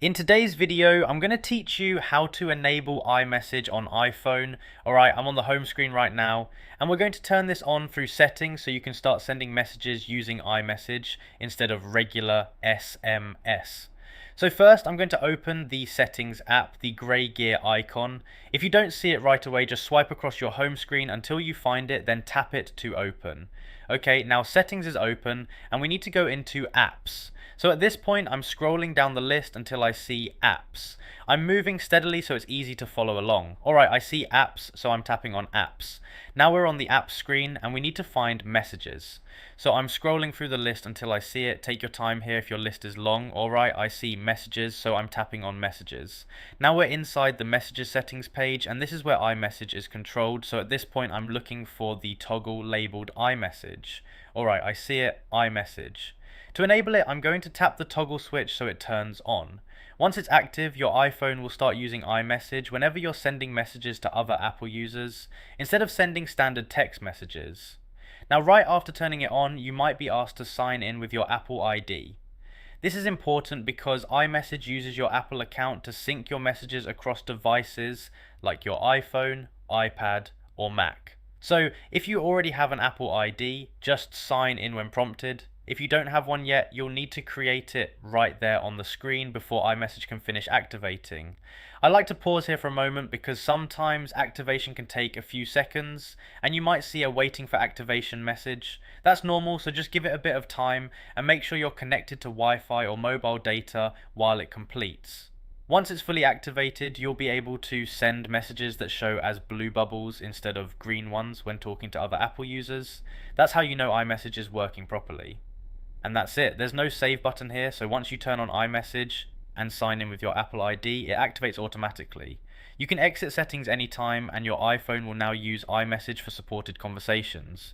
In today's video, I'm going to teach you how to enable iMessage on iPhone. Alright, I'm on the home screen right now, and we're going to turn this on through settings so you can start sending messages using iMessage instead of regular SMS. So first, I'm going to open the settings app, the grey gear icon. If you don't see it right away, just swipe across your home screen until you find it, then tap it to open. Okay, now settings is open, and we need to go into apps. So at this point, I'm scrolling down the list until I see apps. I'm moving steadily so it's easy to follow along. Alright, I see apps, so I'm tapping on apps. Now we're on the apps screen and we need to find messages. So I'm scrolling through the list until I see it. Take your time here if your list is long. Alright, I see messages, so I'm tapping on messages. Now we're inside the messages settings page, and this is where iMessage is controlled. So at this point, I'm looking for the toggle labeled iMessage. Alright, I see it, iMessage. To enable it, I'm going to tap the toggle switch so it turns on. Once it's active, your iPhone will start using iMessage whenever you're sending messages to other Apple users, instead of sending standard text messages. Now, right after turning it on, you might be asked to sign in with your Apple ID. This is important because iMessage uses your Apple account to sync your messages across devices like your iPhone, iPad, or Mac. So, if you already have an Apple ID, just sign in when prompted. If you don't have one yet, you'll need to create it right there on the screen before iMessage can finish activating. I like to pause here for a moment because sometimes activation can take a few seconds and you might see a waiting for activation message. That's normal, so just give it a bit of time and make sure you're connected to Wi-Fi or mobile data while it completes. Once it's fully activated, you'll be able to send messages that show as blue bubbles instead of green ones when talking to other Apple users. That's how you know iMessage is working properly. And that's it. There's no save button here, so once you turn on iMessage and sign in with your Apple ID, it activates automatically. You can exit settings anytime, and your iPhone will now use iMessage for supported conversations.